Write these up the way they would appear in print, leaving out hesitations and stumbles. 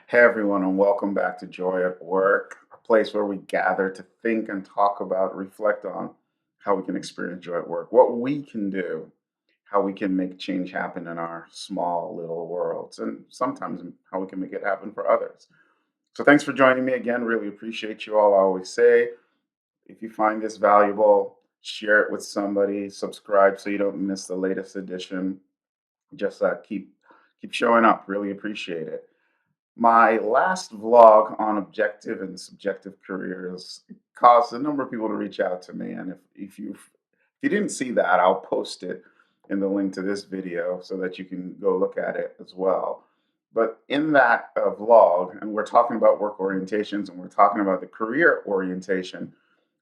Hey everyone, and welcome back to Joy at Work, a place where we gather to think and talk about, reflect on how we can experience joy at work, what we can do, how we can make change happen in our small little worlds, and sometimes how we can make it happen for others. So, thanks for joining me again. Really appreciate you all. I always say if you find this valuable, share it with somebody, subscribe so you don't miss the latest edition. Just keep showing up. Really appreciate it. My last vlog on objective and subjective careers caused a number of people to reach out to me, and if you didn't see that, I'll post it in the link to this video so that you can go look at it as well. But in that vlog, and we're talking about work orientations and we're talking about the career orientation,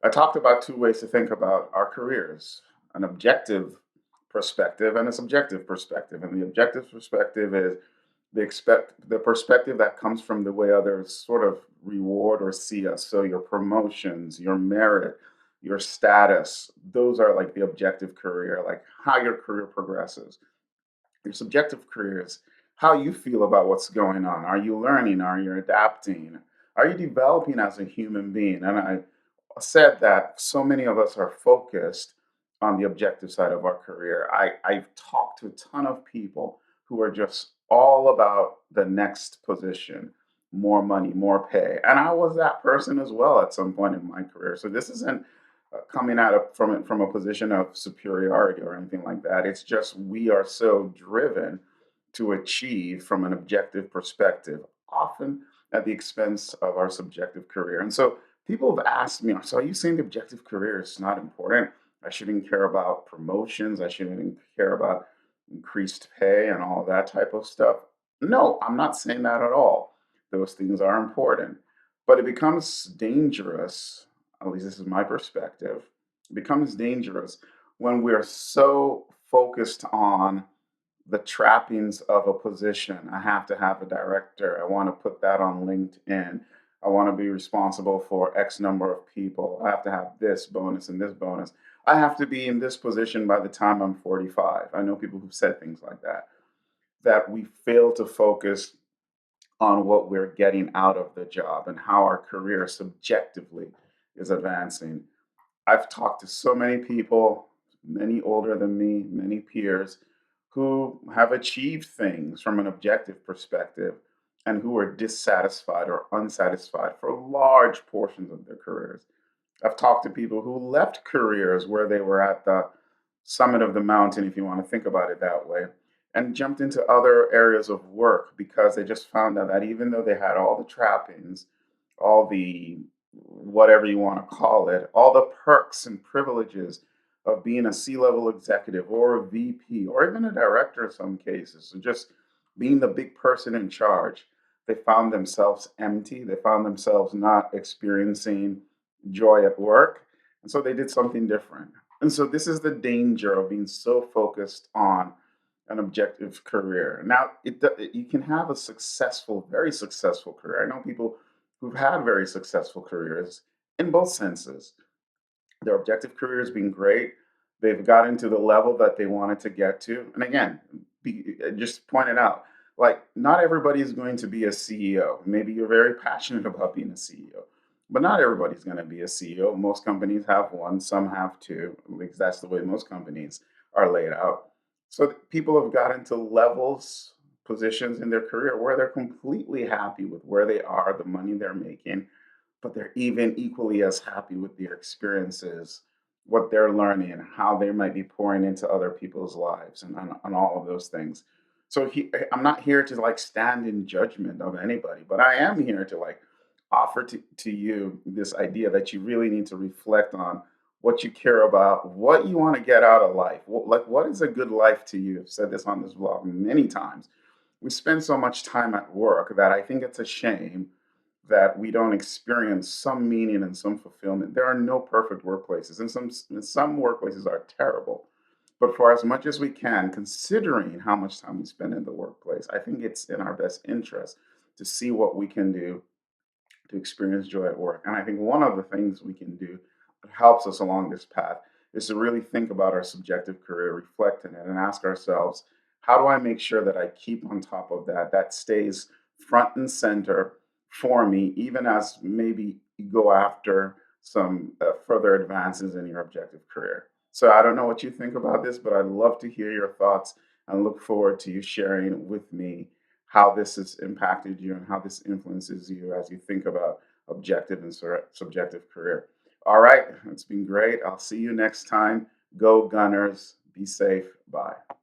I talked about two ways to think about our careers: an objective perspective and a subjective perspective. And the objective perspective is the perspective that comes from the way others sort of reward or see us. So your promotions, your merit, your status, those are like the objective career, like how your career progresses. Your subjective career is how you feel about what's going on. Are you learning? Are you adapting? Are you developing as a human being? And I said that so many of us are focused on the objective side of our career. I've talked to a ton of people who are just all about the next position, more money, more pay. And I was that person as well at some point in my career. So this isn't coming at it from a position of superiority or anything like that. It's just we are so driven to achieve from an objective perspective, often at the expense of our subjective career. And so people have asked me, so are you saying the objective career is not important? I shouldn't care about promotions. I shouldn't care about increased pay and all that type of stuff. No, I'm not saying that at all. Those things are important. But it becomes dangerous, at least this is my perspective, it becomes dangerous when we're so focused on the trappings of a position. I have to have a director. I want to put that on LinkedIn. I want to be responsible for X number of people. I have to have this bonus and this bonus. I have to be in this position by the time I'm 45. I know people who've said things like that. That we fail to focus on what we're getting out of the job and how our career subjectively is advancing. I've talked to so many people, many older than me, many peers, who have achieved things from an objective perspective and who are dissatisfied or unsatisfied for large portions of their careers. I've talked to people who left careers where they were at the summit of the mountain, if you want to think about it that way, and jumped into other areas of work because they just found out that even though they had all the trappings, all the whatever you want to call it, all the perks and privileges of being a C level executive or a VP or even a director in some cases, so just being the big person in charge, they found themselves empty. They found themselves not experiencing joy at work. And so they did something different. And so this is the danger of being so focused on an objective career. Now, you can have a successful, very successful career. I know people who've had very successful careers in both senses. Their objective career has been great. They've gotten to the level that they wanted to get to. And again, just pointed out, like, not everybody is going to be a CEO. Maybe you're very passionate about being a CEO, but not everybody's going to be a CEO. Most companies have one, some have two. At least that's the way most companies are laid out. So people have gotten to levels, positions in their career where they're completely happy with where they are, the money they're making, but they're even equally as happy with their experiences, what they're learning, and how they might be pouring into other people's lives, and all of those things. So I'm not here to like stand in judgment of anybody, but I am here to like offer to you this idea that you really need to reflect on what you care about, what you want to get out of life. Like, what is a good life to you? I've said this on this vlog many times. We spend so much time at work that I think it's a shame that we don't experience some meaning and some fulfillment. There are no perfect workplaces, and some workplaces are terrible. But for as much as we can, considering how much time we spend in the workplace, I think it's in our best interest to see what we can do to experience joy at work. And I think one of the things we can do that helps us along this path is to really think about our subjective career, reflect in it, and ask ourselves, how do I make sure that I keep on top of that? That stays front and center for me, even as maybe you go after some further advances in your objective career. So I don't know what you think about this, but I'd love to hear your thoughts and look forward to you sharing with me how this has impacted you and how this influences you as you think about objective and subjective career. All right, it's been great. I'll see you next time. Go Gunners. Be safe. Bye.